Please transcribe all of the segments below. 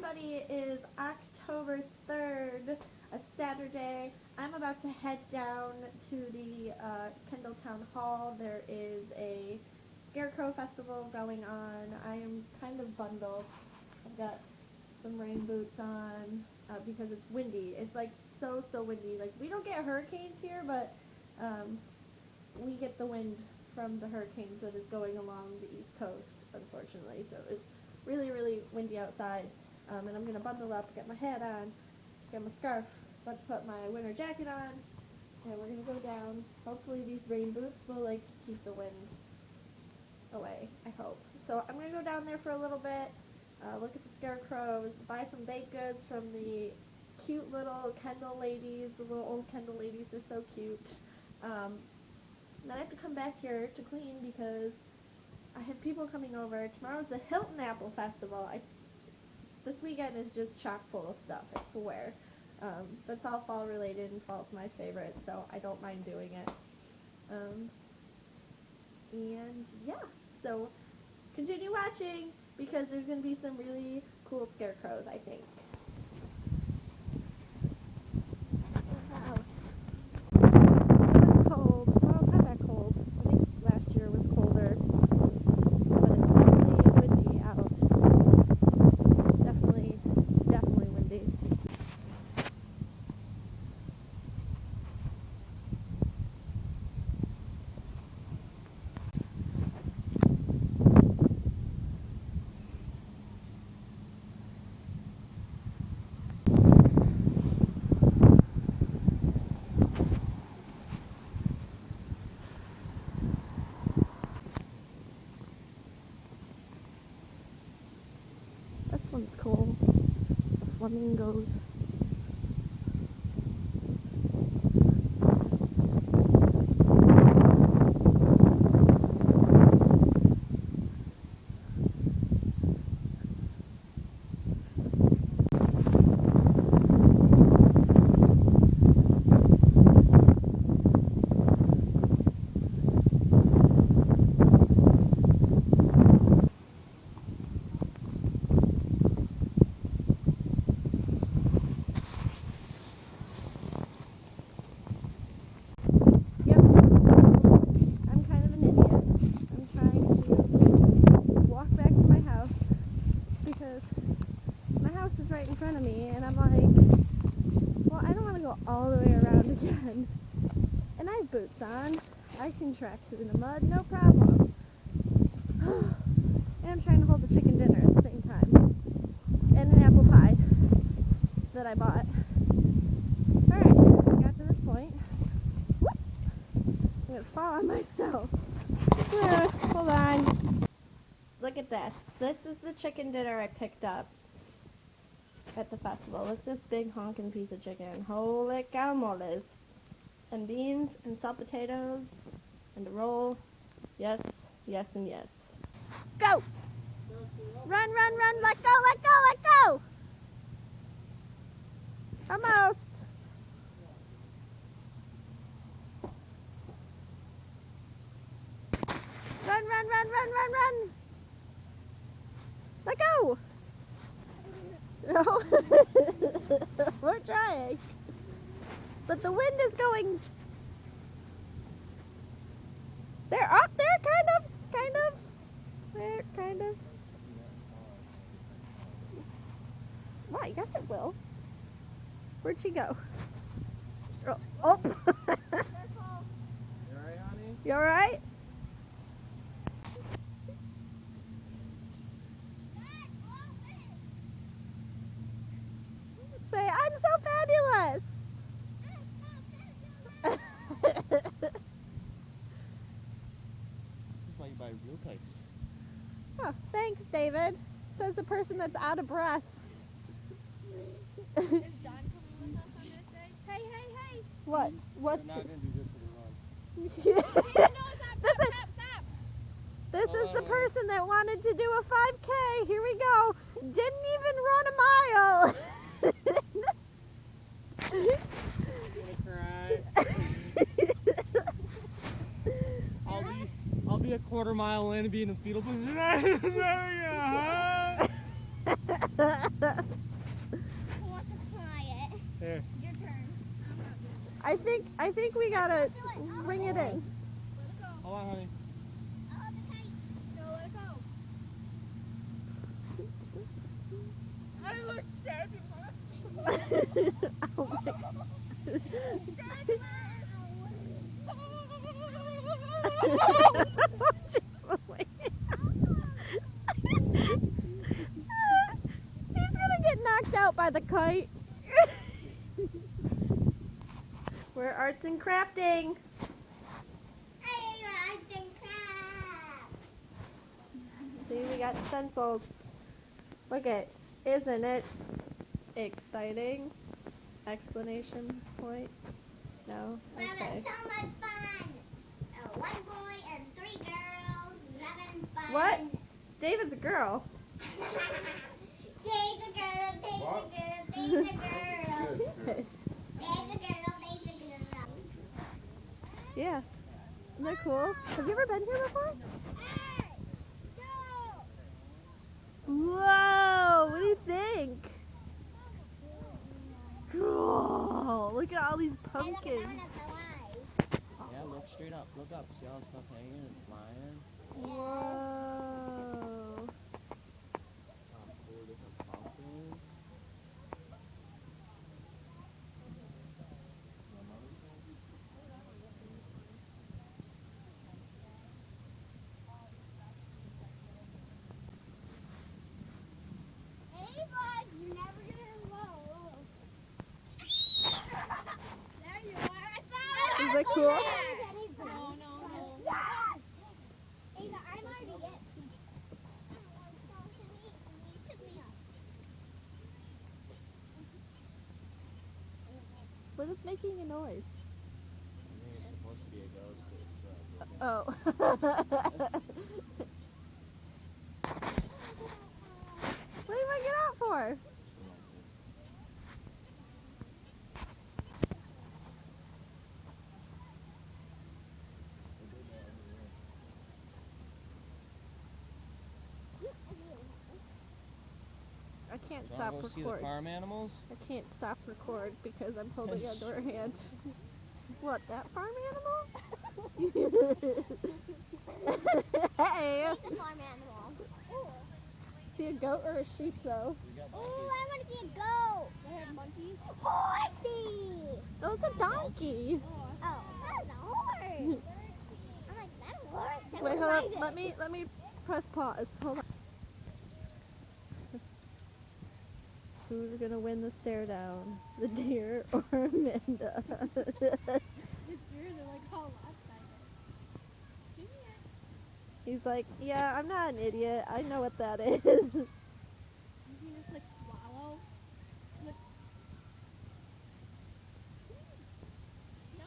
everybody. It is October 3rd, a Saturday. I'm about to head down to the Kendall Town Hall. There is a Scarecrow festival going on. I am kind of bundled. I've got some rain boots on because it's windy. It's like so windy. Like, we don't get hurricanes here, but we get the wind from the hurricanes that is going along the East Coast, unfortunately. So it's really windy outside. And I'm going to bundle up, get my hat on, get my scarf, about to put my winter jacket on, and we're going to go down. Hopefully these rain boots will, like, keep the wind away, I hope. So I'm going to go down there for a little bit, look at the Scarecrows, buy some baked goods from the cute little Kendall ladies. The little old Kendall ladies are so cute. Then I have to come back here to clean because I have people coming over. Tomorrow's the Hilton Apple Festival. This weekend is just chock full of stuff, I swear. But it's all fall related, and fall's my favorite, so I don't mind doing it. And yeah, so continue watching because there's going to be some really cool Scarecrows, I think. This one's cool. The flamingos. Right in front of me, and I'm like, well, I don't want to go all the way around again. And I have boots on. I can track through the mud, no problem. And I'm trying to hold the chicken dinner at the same time. And an apple pie that I bought. Alright, I got to this point. I'm going to fall on myself. Hold on. Look at this. This is the chicken dinner I picked up at the festival. Look at this big honking piece of chicken. Holy cow moles. And beans and salt potatoes and a roll. Yes, yes, and yes. Go! Run, let go, let go! Almost! Run! Let go! No. We're trying. But the wind is going. They're up there, kind of. There, kind of. Why? Yes, it will. Where'd she go? Oh. You alright, honey? You alright? Say, I'm so fabulous! That's why you buy real tights. Oh, thanks, David. Says the person that's out of breath. Is Don coming with us on this day? Hey! What? We're not going to do this for This the run. is the person that wanted to do a 5K. Here we go. Didn't even run a mile. I'm gonna cry. I'll be a quarter mile in and be in a fetal position. There we go, huh? I think we gotta ring it in. Let it go. Hold on, honey. I'll hold the kite. No, let it go. I look dead. Oh my God. He's gonna get knocked out by the kite. We're arts and crafting. See, we got stencils. Look at, isn't it exciting? Explanation point? No? Okay. So much fun. One boy and 3 girls, having fun. What? David's a girl. Dave's a girl, Dave's a girl, Dave's a girl. Dave's a girl, Dave's a girl. Yeah. Isn't that cool? Have you ever been here before? Hey! Go! Whoa! What do you think? Cool! Look at all these Hey, look at pumpkins. that one at the light. Yeah, look straight up. Look up. See all the stuff hanging and flying? Whoa! 4 different pumpkins. Hey, bud, you're never gonna roll. There you are. I found it. Is that cool? No, no, no. Ava, I'm already it. What is making a noise? I think it's supposed to be a ghost, but it's broken. Oh. What do you want to get out for? I can't Do you stop want to go see the record. farm animals? I can't stop record because I'm holding onto her hand. What, that farm animal? Hey! It's a farm animal. See a goat or a sheep though? We got Oh, I donkeys. want to see a goat. They have monkeys. Horsey. That was a donkey. Oh, that's a horse. I'm like, that's a horse. That Wait, was hold right. on. Let me press pause. Hold on. Who's gonna win the stare down? The deer or Amanda? The deers are like all lopsided. Give me it. He's like, yeah, I'm not an idiot. I know what that is. You can just like swallow. Look. No.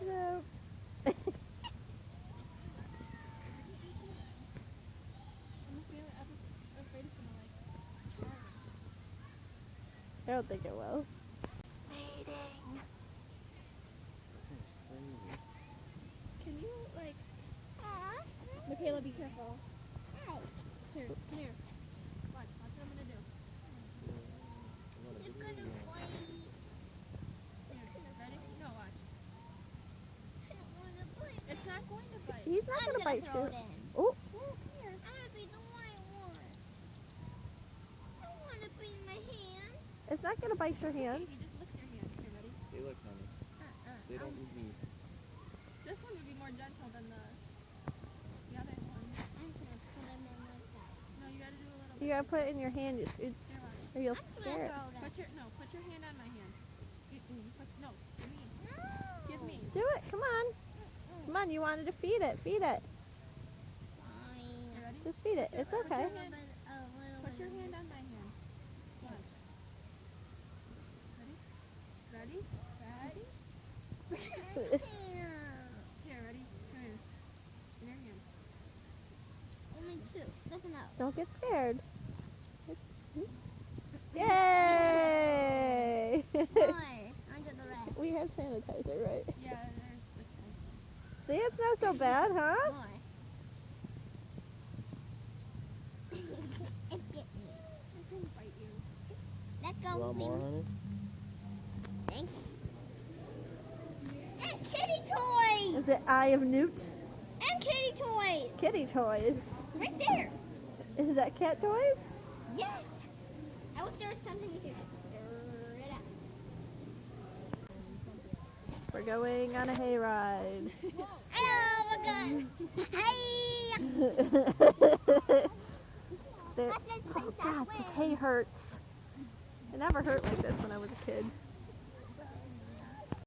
No. I'm afraid it's gonna like charge. I don't think it will. It's mating. Crazy. Can you like, Aw. Michaela, be careful. Hi. Here, come here. Watch what I'm gonna do. It's gonna bite. Here, ready? No, watch. I don't wanna bite. It's not going to bite. He's not I'm gonna bite throw you. it in. Oh, Here. I wanna be the white one. I wanna be in my hand. it's not gonna bite your hand. He just licks your hand. Here, ready? They look, honey. They don't eat meat. This one would be more gentle than the other one. I'm gonna put him in my mouth. No, you gotta do a little You bit. gotta put it in your hand, Here, watch. or you'll I'm scare it. gonna throw Put your hand on my hand. No, give me. No. Give me. Do it, come on. Come on, you wanted to feed it. Feed it. Fine. You ready? Just feed it. It's Put okay. your hand- Put your hand on my hand. Watch. Ready? Ready? Ready? Here, ready? Come here. In your hand. Only 2. That's enough. Don't get scared. Yay! More. Under the rest. We have sanitizer, right? Yeah, there's this one. See, it's not so bad, huh? More. It's getting me. It's gonna bite you. Let's You go. want more, honey? Thank you. it Eye of Newt? And kitty toys. Kitty toys. Right there. Is that cat toys? Yes. I wish there was something you could stir it up. We're going on a hayride. Oh my god. There- Let's make oh princess God, this win. hay hurts. It never hurt like this when I was a kid.